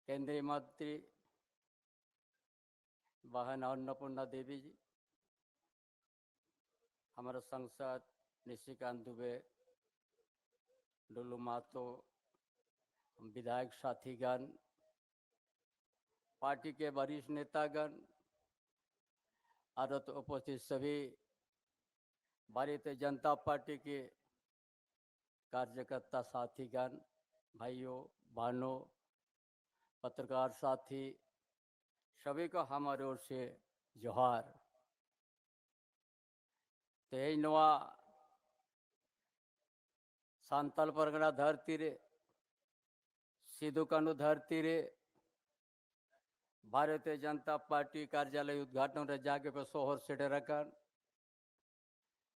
केंद्रीय मंत्री बहन अन्नपूर्णा देवी जी, हमारा सांसद निशिकांत दुबे, डुल्लू मातो, विधायक साथीगण, पार्टी के वरिष्ठ नेतागण और उपस्थित सभी भारतीय जनता पार्टी के कार्यकर्ता साथीगण, भाइयों बहनों, पत्रकार साथी, सभी को हमारे ओर से जोहार। तेज नवा सांताल परगना धरती रे सिद्धू कानू धरती रे भारतीय जनता पार्टी कार्यालय उद्घाटन रे जाके पे सोहर से डरकर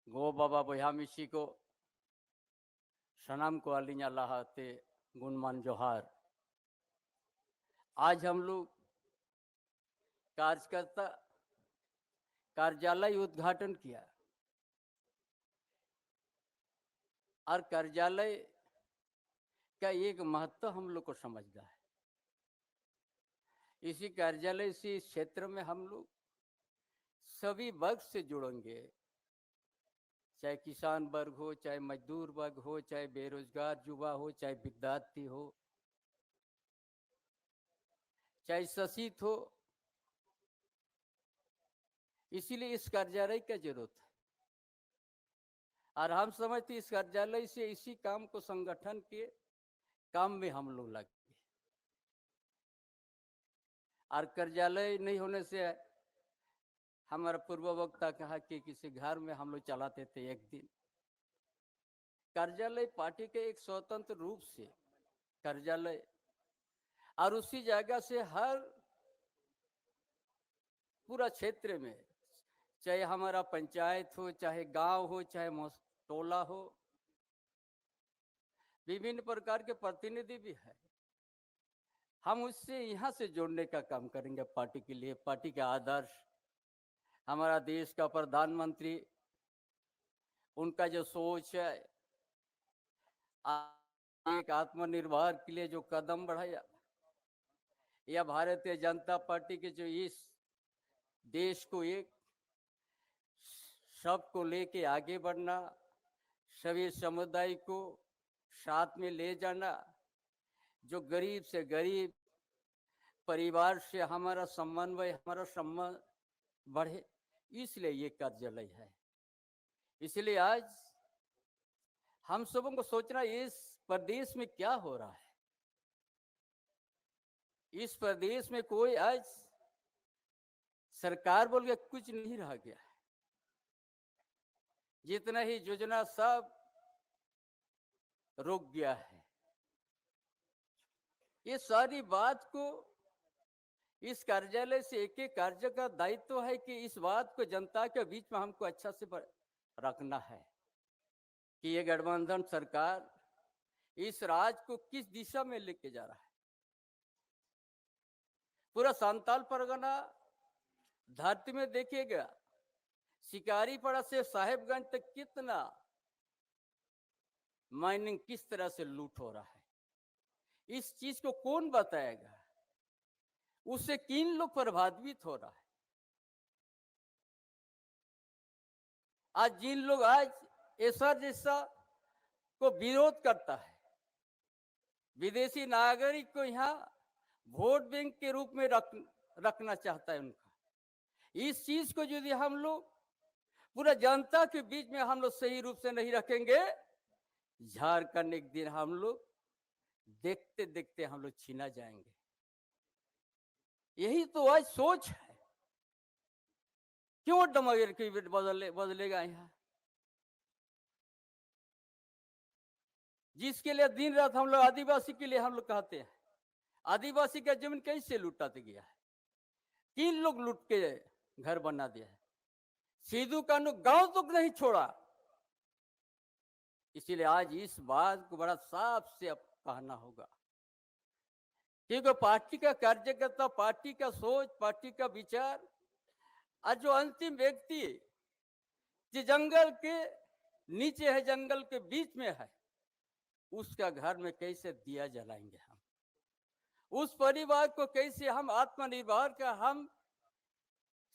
गो बाबा बयामिशी को सनाम को अलिया लहाते गुणमान जोहार। आज हम लोग कार्यकर्ता कार्यालय उद्घाटन किया और कार्यालय का एक महत्व हम लोग को समझना है। इसी कार्यालय से इस क्षेत्र में हम लोग सभी वर्ग से जुड़ेंगे, चाहे किसान वर्ग हो, चाहे मजदूर वर्ग हो, चाहे बेरोजगार युवा हो, चाहे विद्यार्थी हो, चाहे शोषित हो। इसीलिए इस कार्यालय का जरूरत है और हम समझते इस कार्यालय से इसी काम को संगठन के काम में हम लोग लगे और कार्यालय नहीं होने से हमारा पूर्व वक्ता कहा कि किसी घर में हम लोग चलाते थे एक दिन। कार्यालय पार्टी के एक स्वतंत्र रूप से कार्यालय और उसी जगह से हर पूरा क्षेत्र में, चाहे हमारा पंचायत हो, चाहे गांव हो, चाहे टोला हो, विभिन्न प्रकार के प्रतिनिधि भी है। हम उससे यहाँ से जोड़ने का काम करेंगे पार्टी के लिए। पार्टी का आदर्श, हमारा देश का प्रधानमंत्री, उनका जो सोच है, एक आत्मनिर्भर के लिए जो कदम बढ़ाया, या भारतीय जनता पार्टी के जो इस देश को एक सबको लेके आगे बढ़ना, सभी समुदाय को साथ में ले जाना, जो गरीब से गरीब परिवार से हमारा समन्वय, हमारा संबंध बढ़े, इसलिए ये कार्यालय है। इसलिए आज हम सबों को सोचना इस प्रदेश में क्या हो रहा है। इस प्रदेश में कोई आज सरकार बोल के कुछ नहीं रह गया है। जितना ही योजना सब रुक गया है। ये सारी बात को इस कार्यालय से एक एक कार्य का दायित्व है कि इस बात को जनता के बीच में हमको अच्छा से रखना है कि ये गठबंधन सरकार इस राज्य को किस दिशा में लेके जा रहा है। पूरा सांताल परगना धरती में देखिएगा, शिकारीपाड़ा से साहेबगंज तक कितना माइनिंग किस तरह से लूट हो रहा है। इस चीज को कौन बताएगा? उससे किन लोग प्रभावित हो रहा है? आज जिन लोग आज ऐसा जैसा को विरोध करता है, विदेशी नागरिक को यहाँ वोट बैंक के रूप में रखना चाहता है उनका, इस चीज को यदि हम लोग पूरा जनता के बीच में हम लोग सही रूप से नहीं रखेंगे, झारखंड एक दिन हम लोग देखते देखते हम लोग छीना जाएंगे। यही तो आज सोच है। क्यों डमगर की बदलेगा यहाँ? जिसके लिए दिन रात हम लोग आदिवासी के लिए हम लोग कहते हैं, आदिवासी का जमीन कैसे लूटाते गया है, किन लोग लूट के घर बना दिया है। सिद्धू कानू गांव तक नहीं छोड़ा। इसीलिए आज इस बात को बड़ा साफ से अब कहना होगा, क्योंकि पार्टी का कार्यकर्ता, पार्टी का सोच, पार्टी का विचार, आज जो अंतिम व्यक्ति जो जंगल के नीचे है, जंगल के बीच में है, उसका घर में कैसे दिया जलाएंगे हम? उस परिवार को कैसे हम आत्मनिर्भर का हम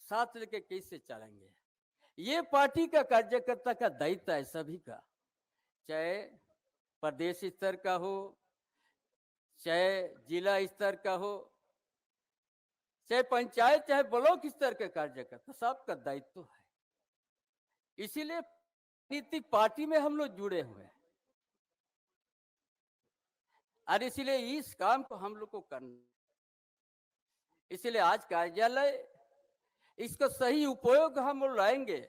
साथ लेके कैसे चलेंगे। ये पार्टी का कार्यकर्ता का दायित्व है सभी का, चाहे प्रदेश स्तर का हो, चाहे जिला स्तर का हो, चाहे पंचायत, चाहे ब्लॉक स्तर के कार्यकर्ता, सबका दायित्व है। इसीलिए राजनीतिक पार्टी में हम लोग जुड़े हुए हैं और इसीलिए इस काम को हम लोग को करना। इसलिए आज कार्यालय इसका सही उपयोग हम लोग लाएंगे,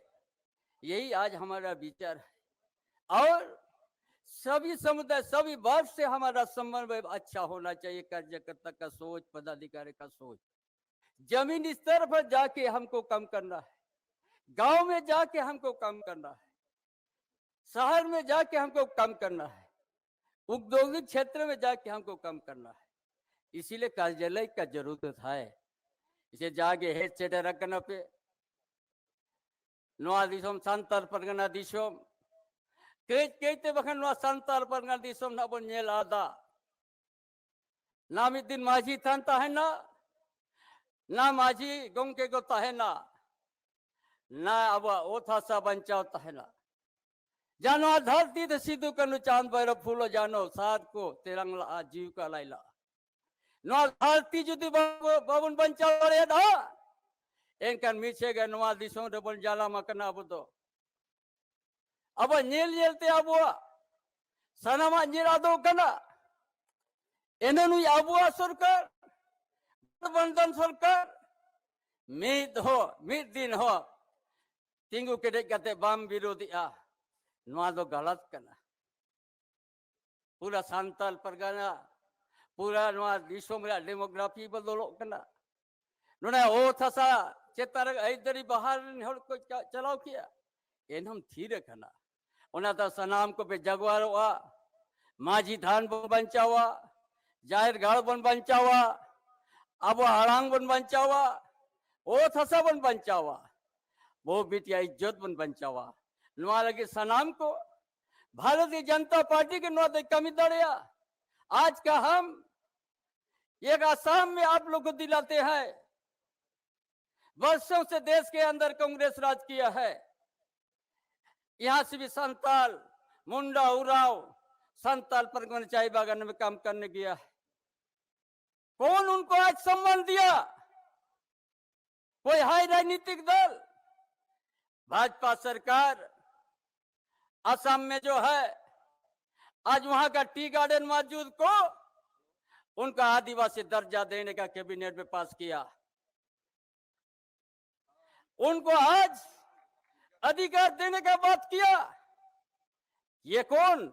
यही आज हमारा विचार है। और सभी समुदाय, सभी वर्ग से हमारा समन्वय अच्छा होना चाहिए। कार्यकर्ता का सोच, पदाधिकारी का सोच, जमीन स्तर पर जाके हमको कम करना है, गांव में जाके हमको कम करना है, शहर में जाके हमको कम करना है, औद्योगिक क्षेत्र में जाके हमको कम करना है। इसीलिए कार्यालय का जरूरत है। इसे जागे हेड सेटर रखना पे नवा दिसोम संताल परगना दिसोम कहते बखन नवा संताल परगना दिसोम ना बन नेल आदा ना मिदिन माझी थान ताहेना ना माझी गंके को ताहेना ना अब ओथा सा बंचाव ताहेना जानो धरती तो सिद्धू कनु चांद भैरव फूलो जानो साथ को तिरंगा जीव का लाइला नवा धरती जुदी बाबुन बंचाव रे दा एनकन मीछे गए नवा दिसों डबल जाला मकना अब तो अब नेल नेलते अब सनमा निरादो कना एननु अबुआ सरकार बंधन सरकार मिद दिन हो तिंगु केडे कते बाम विरोधी नवा दो गलत कना। पूरा सांताल परगना पूरा नवा दिसों में डेमोग्राफी बदलो कना नोना ओ थसा चेतार इधरी बाहर हर को चलाओ किया एनम थीरे कना ओना तो सनाम को पे जगवारोआ माझी धान बन बंचावा जाहिर गाड़ बन बंचावा अब हड़ांग बन बंचावा ओ थसा बन बंचावा वो बिटिया इज्जत बन बंचावा नुआ लगे सनाम को भारतीय जनता पार्टी के नुआ कमी दड़िया आज का हम एक आसाम में आप लोग को दिलाते हैं। वर्षों से देश के अंदर कांग्रेस राज किया है, यहाँ से भी संताल मुंडा उराव संताल पर चाय बागान में काम करने गया है। कौन उनको आज सम्मान दिया? कोई हाई राजनीतिक दल? भाजपा सरकार असम में जो है आज वहां का टी गार्डन मौजूद को उनका आदिवासी दर्जा देने का कैबिनेट में पास किया। उनको आज अधिकार देने का बात किया। ये कौन?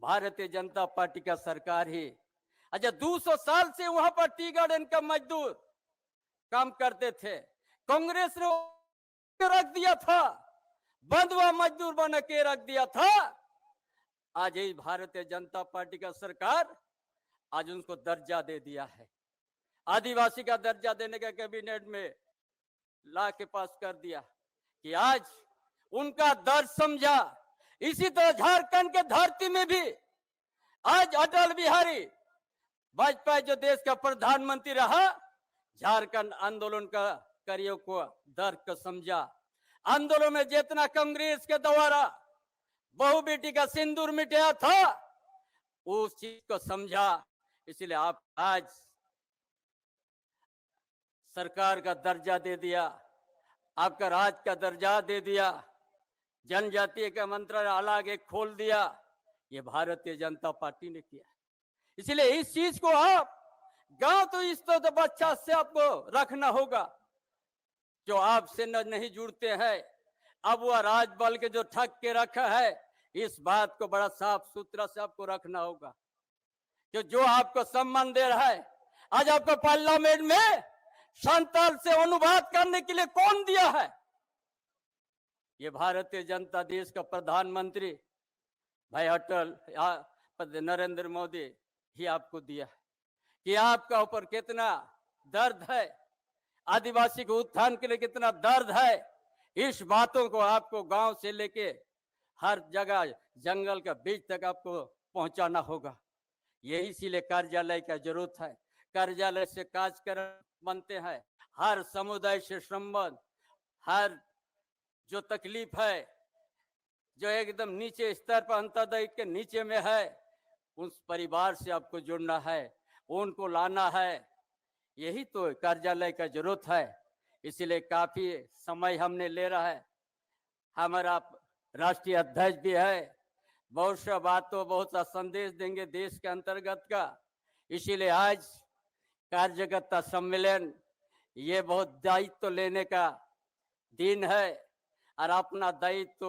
भारतीय जनता पार्टी का सरकार ही। अच्छा 200 साल से वहां पर टी गार्डन का मजदूर काम करते थे, कांग्रेस ने रख दिया था, बंधुआ मजदूर बना के रख दिया था। आज यही भारतीय जनता पार्टी का सरकार आज उनको दर्जा दे दिया है, आदिवासी का दर्जा देने का कैबिनेट में ला के पास कर दिया कि आज उनका दर्द समझा। इसी तरह झारखंड के धरती में भी आज अटल बिहारी वाजपेयी जो देश का प्रधानमंत्री रहा, झारखंड आंदोलन का करियो को दर्द को समझा। आंदोलन में जितना कांग्रेस के द्वारा बहु बेटी का सिंदूर मिटाया था उस चीज को समझा। इसलिए आप आज सरकार का दर्जा दे दिया, आपका राज का दर्जा दे दिया, जनजातीय का मंत्रालय अलग एक खोल दिया। ये भारतीय जनता पार्टी ने किया। इसलिए इस चीज को आप गांव तो इस तो बच्चा से आपको रखना होगा। जो आपसे नहीं जुड़ते हैं, अब वह राजबल के जो ठग के रखा है, इस बात को बड़ा साफ सुथरा से आपको रखना होगा कि जो आपको सम्मान दे रहा है, आज आपको पार्लियामेंट में संताल से अनुवाद करने के लिए कौन दिया है? ये भारतीय जनता देश का प्रधानमंत्री भाई अटल नरेंद्र मोदी ही आपको दिया है कि आपका ऊपर कितना दर्द है, आदिवासी के उत्थान के लिए कितना दर्द है। इस बातों को आपको गांव से लेके हर जगह जंगल के बीच तक आपको पहुंचाना होगा। यही इसीलिए कार्यालय का जरूरत है। कार्यालय से कार्यक्रम बनते हैं, हर समुदाय से संबंध, हर जो तकलीफ है, जो एकदम नीचे स्तर पर अंत्योदय के नीचे में है, उस परिवार से आपको जुड़ना है, उनको लाना है। यही तो कार्यालय का जरूरत है। इसलिए काफी समय हमने ले रहा है। हमारा राष्ट्रीय अध्यक्ष भी है, बहुत सा बातों बहुत सा संदेश देंगे देश के अंतर्गत का। इसीलिए आज कार्यकर्ता सम्मेलन ये बहुत दायित्व लेने का दिन है और अपना दायित्व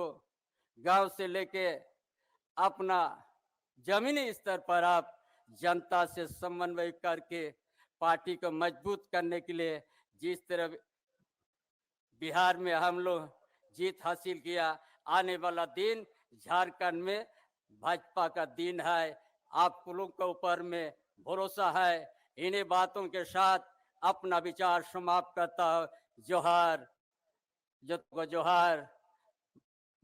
गांव से लेके अपना जमीनी स्तर पर आप जनता से समन्वय करके पार्टी को मजबूत करने के लिए जिस तरह बिहार में हम लोग जीत हासिल किया, आने वाला दिन झारखंड में भाजपा का दिन है। आप लोगों के ऊपर में भरोसा है। इन्हीं बातों के साथ अपना विचार समाप्त करता हूं। जोहार, जोहार,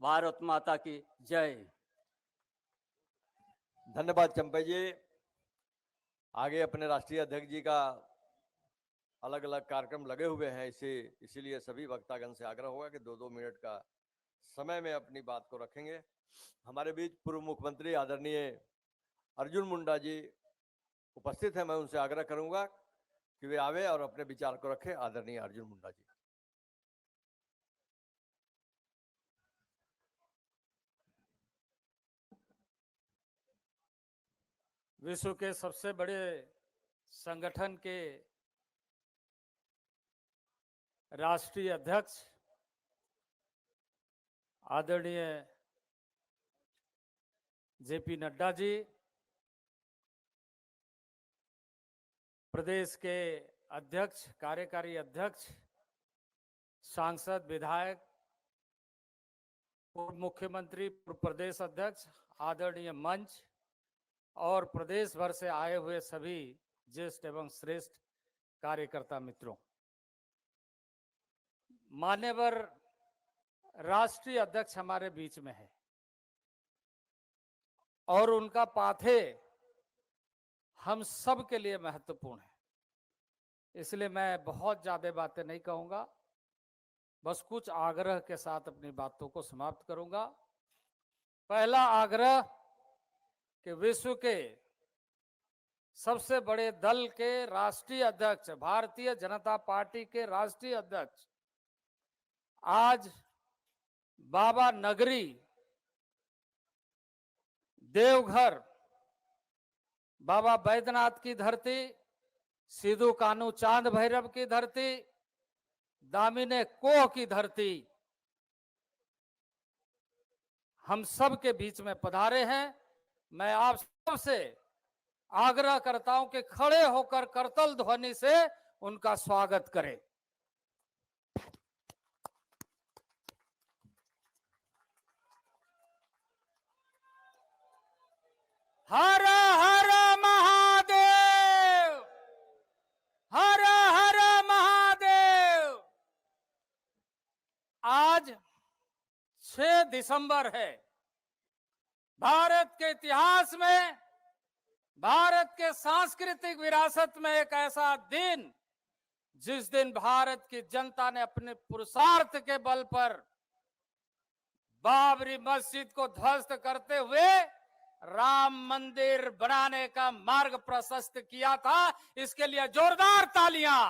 भारत माता की जय। धन्यवाद चंपई जी। आगे अपने राष्ट्रीय अध्यक्ष जी का अलग अलग कार्यक्रम लगे हुए हैं, इसीलिए सभी वक्तागण से आग्रह होगा कि 2-2 मिनट का समय में अपनी बात को रखेंगे। हमारे बीच पूर्व मुख्यमंत्री आदरणीय अर्जुन मुंडा जी उपस्थित हैं। मैं उनसे आग्रह करूंगा कि वे आवे और अपने विचार को रखें। आदरणीय अर्जुन मुंडा जी। विश्व के सबसे बड़े संगठन के राष्ट्रीय अध्यक्ष आदरणीय जेपी नड्डा जी, प्रदेश के अध्यक्ष, कार्यकारी अध्यक्ष, सांसद, विधायक, पूर्व मुख्यमंत्री, पूर्व प्रदेश अध्यक्ष, आदरणीय मंच और प्रदेश भर से आए हुए सभी ज्येष्ठ एवं श्रेष्ठ कार्यकर्ता मित्रों, मान्यवर राष्ट्रीय अध्यक्ष हमारे बीच में है और उनका पाथे हम सब के लिए महत्वपूर्ण है। इसलिए मैं बहुत ज्यादा बातें नहीं कहूंगा, बस कुछ आग्रह के साथ अपनी बातों को समाप्त करूंगा। पहला आग्रह कि विश्व के सबसे बड़े दल के राष्ट्रीय अध्यक्ष, भारतीय जनता पार्टी के राष्ट्रीय अध्यक्ष आज बाबा नगरी, देवघर, बाबा बैद्यनाथ की धरती, सिद्धू कान्हू चांद भैरव की धरती, दामिनी कोह की धरती हम सब के बीच में पधारे हैं। मैं आप सबसे आग्रह करता हूं कि खड़े होकर करतल ध्वनि से उनका स्वागत करें। हर हर महादेव, हर हर महादेव। आज 6 दिसंबर है। भारत के इतिहास में, भारत के सांस्कृतिक विरासत में एक ऐसा दिन जिस दिन भारत की जनता ने अपने पुरुषार्थ के बल पर बाबरी मस्जिद को ध्वस्त करते हुए राम मंदिर बनाने का मार्ग प्रशस्त किया था। इसके लिए जोरदार तालियां।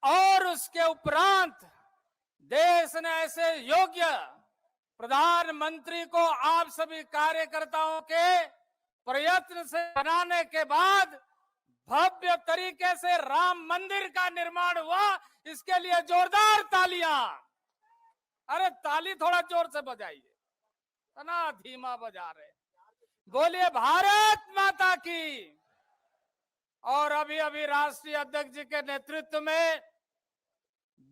और उसके उपरांत देश ने ऐसे योग्य प्रधानमंत्री को आप सभी कार्यकर्ताओं के प्रयत्न से बनाने के बाद भव्य तरीके से राम मंदिर का निर्माण हुआ। इसके लिए जोरदार तालियां। अरे ताली थोड़ा जोर से बजाइए, इतना धीमा बजा रहे। बोलिए भारत माता की। और अभी अभी राष्ट्रीय अध्यक्ष जी के नेतृत्व में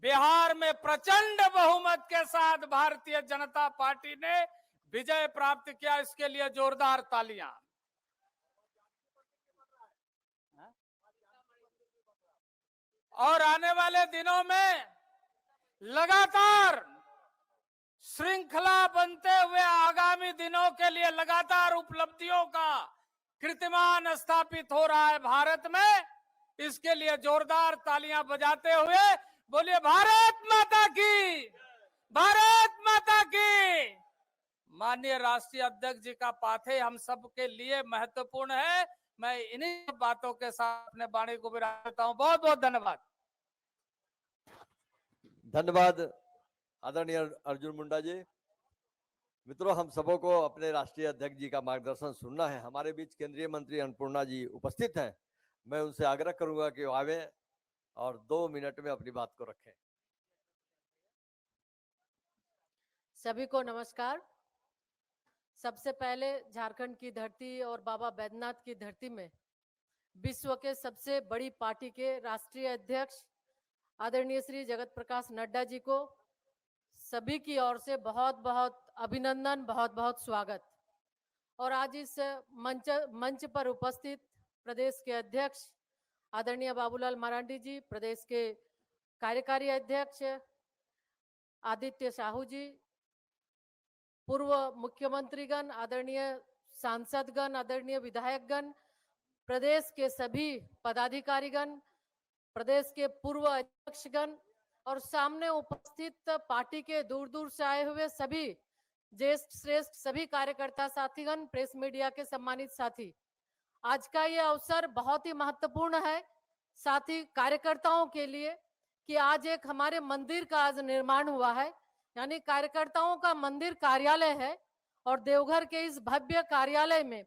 बिहार में प्रचंड बहुमत के साथ भारतीय जनता पार्टी ने विजय प्राप्त किया। इसके लिए जोरदार तालियां। और आने वाले दिनों में लगातार श्रृंखला बनते हुए आगामी दिनों के लिए लगातार उपलब्धियों का कीर्तिमान स्थापित हो रहा है भारत में, इसके लिए जोरदार तालियां बजाते हुए बोलिए भारत माता की, भारत माता की। माननीय राष्ट्रीय अध्यक्ष जी का पाथे हम सबके लिए महत्वपूर्ण है। मैं इन्हीं बातों के साथ अपने वाणी को विराम देता हूं। बहुत बहुत धन्यवाद। धन्यवाद आदरणीय अर्जुन मुंडा जी। मित्रों, हम सबों को अपने राष्ट्रीय अध्यक्ष जी का मार्गदर्शन सुनना है। हमारे बीच केंद्रीय मंत्री अन्नपूर्णा जी उपस्थित हैं। मैं उनसे आग्रह करूंगा कि वो आवे और 2 मिनट में अपनी बात को रखें। सभी को नमस्कार। सबसे पहले झारखंड की धरती और बाबा बैद्यनाथ की धरती में विश्व के सबसे बड़ी पार्टी के राष्ट्रीय अध्यक्ष आदरणीय श्री जगत प्रकाश नड्डा जी को सभी की ओर से बहुत बहुत अभिनंदन, बहुत बहुत स्वागत। और आज इस मंच पर उपस्थित प्रदेश के अध्यक्ष आदरणीय बाबूलाल मरांडी जी, प्रदेश के कार्यकारी अध्यक्ष आदित्य साहू जी, पूर्व मुख्यमंत्रीगण, आदरणीय सांसदगण, आदरणीय विधायकगण, प्रदेश के सभी पदाधिकारीगण, प्रदेश के पूर्व अध्यक्षगण और सामने उपस्थित पार्टी के दूर दूर से आए हुए सभी ज्येष्ठ श्रेष्ठ सभी कार्यकर्ता साथीगण, प्रेस मीडिया के सम्मानित साथी, आज का ये अवसर बहुत ही महत्वपूर्ण है साथी कार्यकर्ताओं के लिए कि आज एक हमारे मंदिर का आज निर्माण हुआ है, यानी कार्यकर्ताओं का मंदिर कार्यालय है। और देवघर के इस भव्य कार्यालय में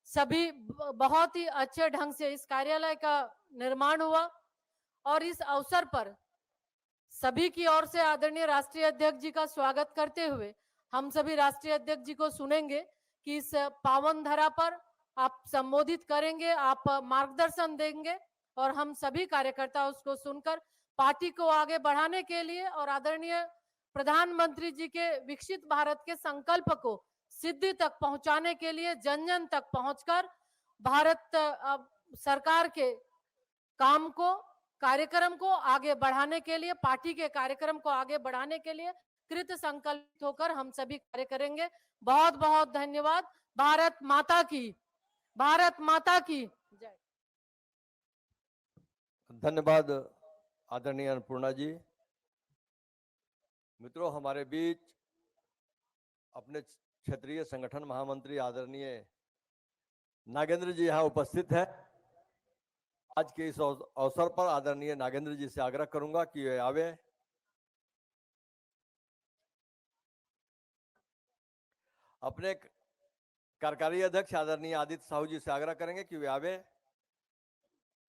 सभी बहुत ही अच्छे ढंग से इस कार्यालय का निर्माण हुआ। और इस अवसर पर सभी की ओर से आदरणीय राष्ट्रीय अध्यक्ष जी का स्वागत करते हुए हम सभी राष्ट्रीय अध्यक्ष जी को सुनेंगे कि इस पावन धरा पर आप संबोधित करेंगे, आप मार्गदर्शन देंगे और हम सभी कार्यकर्ता उसको सुनकर पार्टी को आगे बढ़ाने के लिए और आदरणीय प्रधानमंत्री जी के विकसित भारत के संकल्प को सिद्धि तक पहुंचाने के लिए जन जन तक पहुंचकर भारत सरकार के काम को, कार्यक्रम को आगे बढ़ाने के लिए, पार्टी के कार्यक्रम को आगे बढ़ाने के लिए कृत संकल्पित होकर हम सभी कार्य करेंगे। बहुत बहुत धन्यवाद। भारत माता की, भारत माता की जय। धन्यवाद आदरणीय अन्नपूर्णा जी। मित्रों, हमारे बीच अपने क्षेत्रीय संगठन महामंत्री आदरणीय नागेंद्र जी यहाँ उपस्थित हैं। आज के इस अवसर पर आदरणीय नागेंद्र जी से आग्रह करूंगा कि वे आवे। अपने कार्यकारी अध्यक्ष आदरणीय आदित्य साहू जी से आग्रह करेंगे कि वे आवे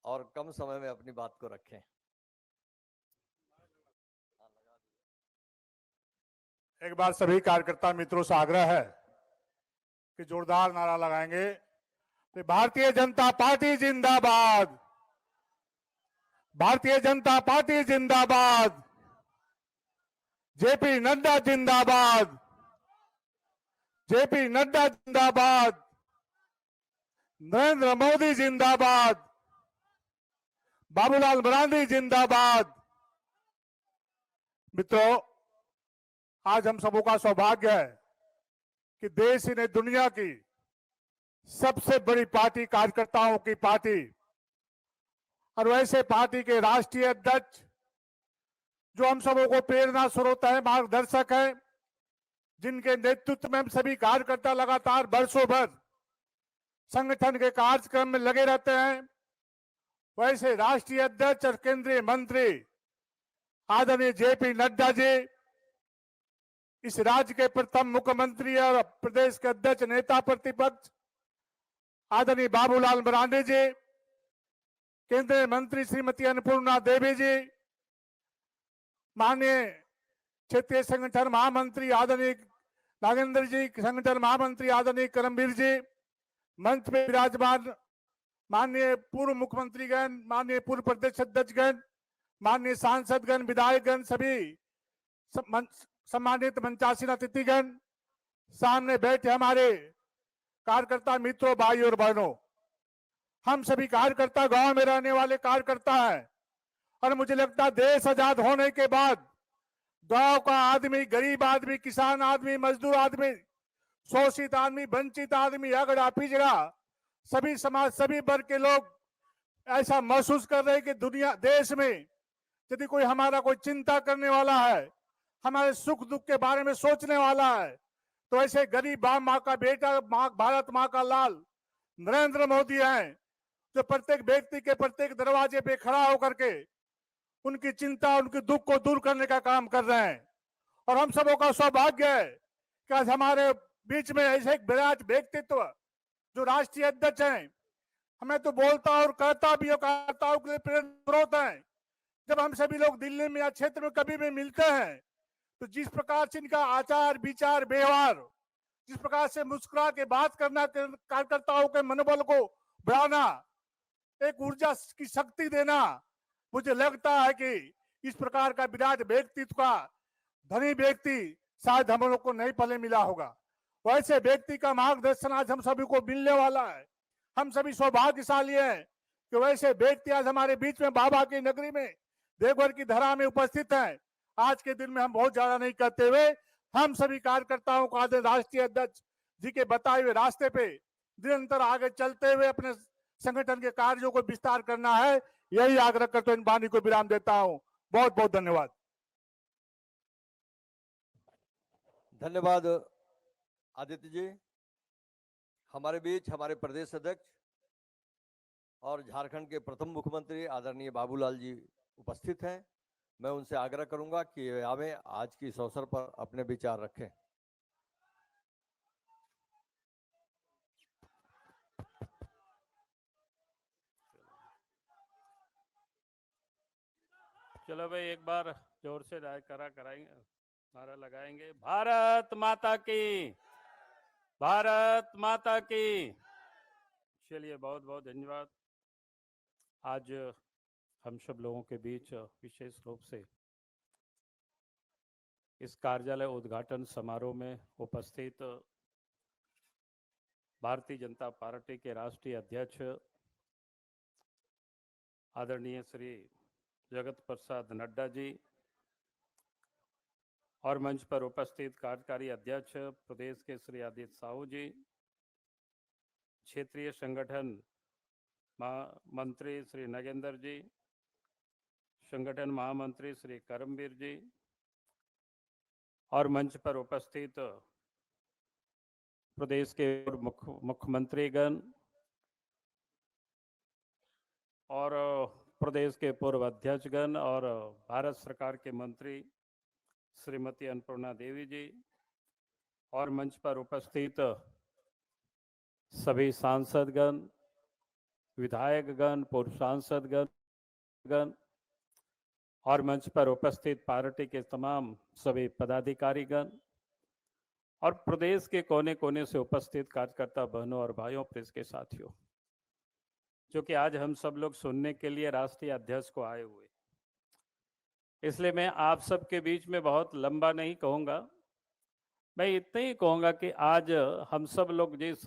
और कम समय में अपनी बात को रखें। एक बार सभी कार्यकर्ता मित्रों से आग्रह है कि जोरदार नारा लगाएंगे कि भारतीय जनता पार्टी जिंदाबाद, भारतीय जनता पार्टी जिंदाबाद, जेपी नड्डा जिंदाबाद, जेपी नड्डा जिंदाबाद, नरेंद्र मोदी जिंदाबाद, बाबूलाल मरांडी जिंदाबाद। मित्रों, आज हम सबों का सौभाग्य है कि देश ने दुनिया की सबसे बड़ी पार्टी, कार्यकर्ताओं की पार्टी और वैसे पार्टी के राष्ट्रीय अध्यक्ष जो हम सबों को प्रेरणा स्रोत है, मार्गदर्शक है, जिनके नेतृत्व में हम सभी कार्यकर्ता लगातार वर्षों भर संगठन के कार्यक्रम में लगे रहते हैं, वैसे राष्ट्रीय अध्यक्ष और केंद्रीय मंत्री आदरणीय जेपी नड्डा जी, इस राज्य के प्रथम मुख्यमंत्री और प्रदेश के अध्यक्ष नेता प्रतिपक्ष आदरणीय बाबूलाल मरांडी जी, केंद्रीय मंत्री श्रीमती अन्नपूर्णा देवी जी, माननीय क्षेत्रीय संगठन महामंत्री आदरणीय नागेंद्र जी, संगठन महामंत्री आदरणीय करमवीर जी, मंच में विराजमान माननीय पूर्व मुख्यमंत्रीगण, माननीय पूर्व प्रदेश अध्यक्षगण, माननीय सांसदगण, विधायकगण, सभी सम्मानित मंचासीन अतिथिगण, सामने बैठे हमारे कार्यकर्ता मित्रों, भाई और बहनों, हम सभी कार्यकर्ता गांव में रहने वाले कार्यकर्ता हैं और मुझे लगता है देश आजाद होने के बाद गांव का आदमी, गरीब आदमी, किसान आदमी, मजदूर आदमी, शोषित आदमी, वंचित आदमी, अगड़ा पिछड़ा सभी समाज, सभी वर्ग के लोग ऐसा महसूस कर रहे हैं कि दुनिया, देश में यदि कोई हमारा कोई चिंता करने वाला है, हमारे सुख दुख के बारे में सोचने वाला है, तो ऐसे गरीब माँ का बेटा, भारत माँ का लाल नरेंद्र मोदी हैं, जो प्रत्येक व्यक्ति के प्रत्येक दरवाजे पे खड़ा होकर के उनकी चिंता, उनके दुख को दूर करने का काम कर रहे हैं। और हम सबों का सौभाग्य है कि आज हमारे बीच में ऐसे एक विराट व्यक्तित्व जो राष्ट्रीय अध्यक्ष हैं, हमें तो बोलता और कहता भी, करताओं के लिए प्रेरणा स्रोत है। जब हम सभी लोग दिल्ली में या क्षेत्र में कभी भी मिलते हैं, तो जिस प्रकार से इनका आचार विचार व्यवहार, जिस प्रकार से मुस्कुरा के बात करना, कार्यकर्ताओं के मनोबल को बढ़ाना, एक ऊर्जा की शक्ति देना, मुझे लगता है कि इस प्रकार का विराट व्यक्तित्व का धनी व्यक्ति शायद हम लोग को नहीं पहले मिला होगा। वैसे व्यक्ति का मार्गदर्शन आज हम सभी को मिलने वाला है। हम सभी सौभाग्यशाली हैं कि वैसे व्यक्ति आज हमारे बीच में बाबा की नगरी में देवघर की धरा में उपस्थित हैं। आज के दिन में हम बहुत ज्यादा नहीं करते हुए हम सभी कार्यकर्ताओं को आदरणीय राष्ट्रीय अध्यक्ष जी के बताए हुए रास्ते पे निरंतर आगे चलते हुए अपने संगठन के कार्यों को विस्तार करना है, यही आग्रह करते इन वाणी को विराम देता हूं। बहुत बहुत धन्यवाद। धन्यवाद आदित्य जी। हमारे बीच हमारे प्रदेश अध्यक्ष और झारखंड के प्रथम मुख्यमंत्री आदरणीय बाबूलाल जी उपस्थित हैं। मैं उनसे आग्रह करूंगा कि हमें आज की इस अवसर पर अपने विचार रखें। चलो भाई, एक बार जोर से कराएंगे, नारा लगाएंगे, भारत माता की, भारत माता की। चलिए, बहुत बहुत धन्यवाद। आज हम सब लोगों के बीच विशेष रूप से इस कार्यालय उद्घाटन समारोह में उपस्थित भारतीय जनता पार्टी के राष्ट्रीय अध्यक्ष आदरणीय श्री जगत प्रसाद नड्डा जी और मंच पर उपस्थित कार्यकारी अध्यक्ष प्रदेश के श्री आदित्य साहू जी, क्षेत्रीय संगठन मंत्री श्री नगेंद्र जी, संगठन महामंत्री श्री करमवीर जी और मंच पर उपस्थित प्रदेश के मुख्यमंत्रीगण और प्रदेश के पूर्व अध्यक्षगण और भारत सरकार के मंत्री श्रीमती अन्नपूर्णा देवी जी और मंच पर उपस्थित सभी सांसदगण, विधायकगण, पूर्व सांसदगण और मंच पर उपस्थित पार्टी के तमाम सभी पदाधिकारीगण और प्रदेश के कोने कोने से उपस्थित कार्यकर्ता बहनों और भाइयों, प्रेस के साथियों, जो कि आज हम सब लोग सुनने के लिए राष्ट्रीय अध्यक्ष को आए हुए, इसलिए मैं आप सबके बीच में बहुत लंबा नहीं कहूँगा। मैं इतना ही कहूँगा कि आज हम सब लोग जिस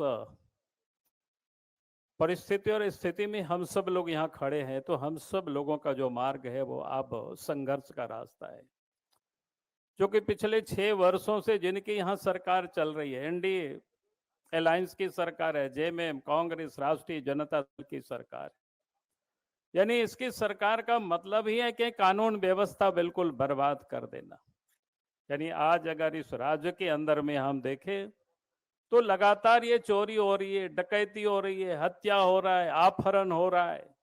परिस्थिति और स्थिति में हम सब लोग यहाँ खड़े हैं, तो हम सब लोगों का जो मार्ग है वो अब संघर्ष का रास्ता है, जो कि पिछले 6 वर्षों से जिनकी यहाँ सरकार चल रही है, एनडीए अलायंस की सरकार है, जेएमएम, कांग्रेस, राष्ट्रीय जनता दल की सरकार, यानी इसकी सरकार का मतलब ही है कि कानून व्यवस्था बिल्कुल बर्बाद कर देना। यानी आज अगर इस राज्य के अंदर में हम देखें तो लगातार ये चोरी हो रही है, डकैती हो रही है, हत्या हो रहा है, अपहरण हो रहा है।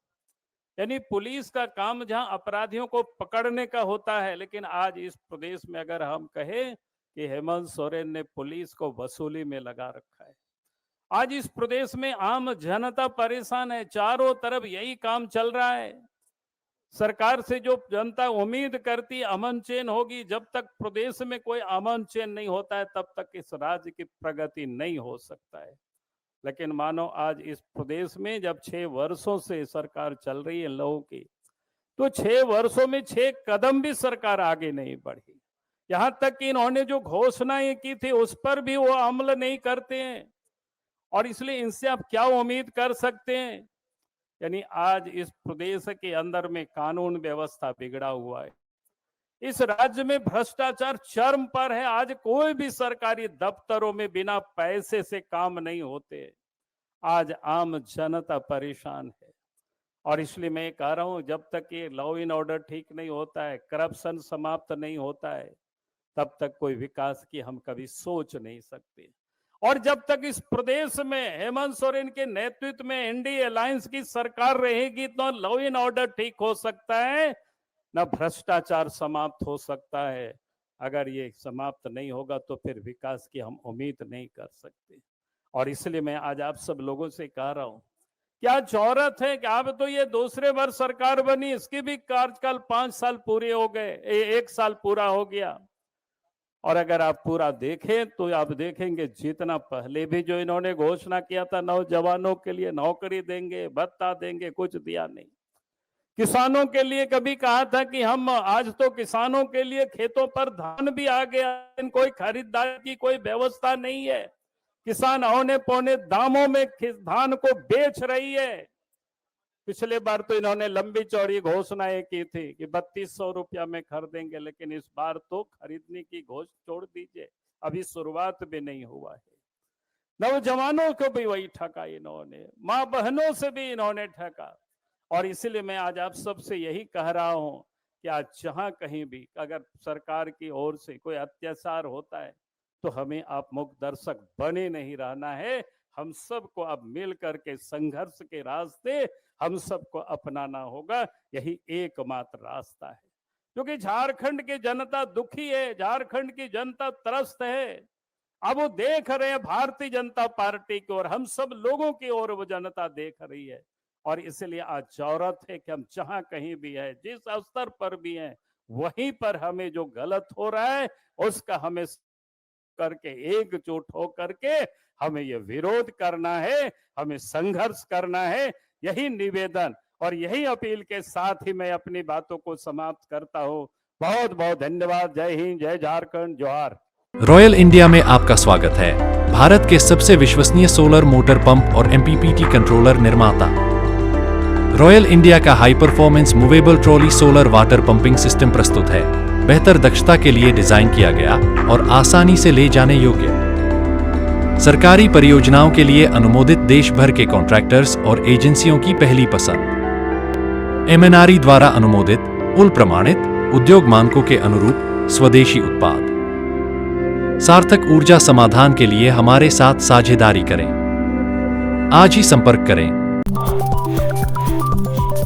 यानी पुलिस का काम जहां अपराधियों को पकड़ने का होता है, लेकिन आज इस प्रदेश में अगर हम कहें कि हेमंत सोरेन ने पुलिस को वसूली में लगा रखा है। आज इस प्रदेश में आम जनता परेशान है, चारों तरफ यही काम चल रहा है। सरकार से जो जनता उम्मीद करती अमन चैन होगी, जब तक प्रदेश में कोई अमन चैन नहीं होता है तब तक इस राज्य की प्रगति नहीं हो सकता है। लेकिन मानो आज इस प्रदेश में जब 6 वर्षों से सरकार चल रही है लोगों की, तो 6 वर्षों में 6 कदम भी सरकार आगे नहीं बढ़ी। यहां तक कि इन्होंने जो घोषणाएं की थी उस पर भी वो अमल नहीं करते हैं, और इसलिए इनसे आप क्या उम्मीद कर सकते हैं। यानी आज इस प्रदेश के अंदर में कानून व्यवस्था बिगड़ा हुआ है, इस राज्य में भ्रष्टाचार चरम पर है। आज कोई भी सरकारी दफ्तरों में बिना पैसे से काम नहीं होते। आज आम जनता परेशान है। और इसलिए मैं कह रहा हूं, जब तक ये लॉ एंड ऑर्डर ठीक नहीं होता है, करप्शन समाप्त नहीं होता है, तब तक कोई विकास की हम कभी सोच नहीं सकते। और जब तक इस प्रदेश में हेमंत सोरेन के नेतृत्व में एनडीए अलायंस की सरकार रहेगी, तो लॉ एंड ऑर्डर ठीक हो सकता है, न भ्रष्टाचार समाप्त हो सकता है। अगर ये समाप्त नहीं होगा तो फिर विकास की हम उम्मीद नहीं कर सकते। और इसलिए मैं आज आप सब लोगों से कह रहा हूं, क्या जरूरत है कि अब तो ये दूसरे बार सरकार बनी, इसकी भी कार्यकाल 5 साल पूरे हो गए, 1 साल पूरा हो गया। और अगर आप पूरा देखें तो आप देखेंगे जितना पहले भी जो इन्होंने घोषणा किया था नौजवानों के लिए नौकरी देंगे, भत्ता देंगे, कुछ दिया नहीं। किसानों के लिए कभी कहा था कि हम आज तो किसानों के लिए खेतों पर धान भी आ गया, लेकिन कोई खरीदारी की कोई व्यवस्था नहीं है। किसान औने पौने दामों में धान को बेच रही है। पिछले बार तो इन्होंने लंबी चौड़ी घोषणाएं की थी कि 3200 रुपया में खरीदेंगे, लेकिन इस बार तो खरीदने की घोषणा छोड़ दीजिए, अभी शुरुआत भी नहीं हुआ है। नौजवानों को भी वही ठगा इन्होंने, मां बहनों से भी इन्होंने ठगा। और इसलिए मैं आज आप सबसे यही कह रहा हूं कि आज जहां कहीं भी अगर सरकार की ओर से कोई अत्याचार होता है तो हमें आप मूक दर्शक बने नहीं रहना है। हम सबको अब मिल करके संघर्ष के रास्ते हम सबको अपनाना होगा, यही एकमात्र रास्ता है। क्योंकि झारखंड की जनता दुखी है, झारखंड की जनता त्रस्त है। अब वो देख रहे हैं भारतीय जनता पार्टी की ओर, हम सब लोगों की ओर वो जनता देख रही है। और इसलिए आज जरूरत है कि हम जहां कहीं भी है, जिस स्तर पर भी हैं, वहीं पर हमें जो गलत हो रहा है उसका हमें करके एकजुट हो करके हमें ये विरोध करना है, हमें संघर्ष करना है। यही निवेदन और यही अपील के साथ ही मैं अपनी बातों को समाप्त करता हूं। बहुत बहुत धन्यवाद। जय हिंद, जय झारखंड, जोहार। रॉयल इंडिया में आपका स्वागत है। भारत के सबसे विश्वसनीय सोलर मोटर पंप और एमपीपीटी कंट्रोलर निर्माता रॉयल इंडिया का high performance movable trolley solar water pumping system प्रस्तुत है। बेहतर दक्षता के लिए डिजाइन किया गया और आसानी से ले जाने योग्य। सरकारी परियोजनाओं के लिए अनुमोदित देश भर के कॉन्ट्रैक्टर्स और एजेंसियों की पहली पसंद। एमएनआरई द्वारा अनुमोदित, उल प्रमाणित, उद्योग मानकों के अनुरूप स्वदेशी उत्पाद। सार्थक ऊर्जा समाधान के लिए हमारे साथ साझेदारी करें। आज ही संपर्क करें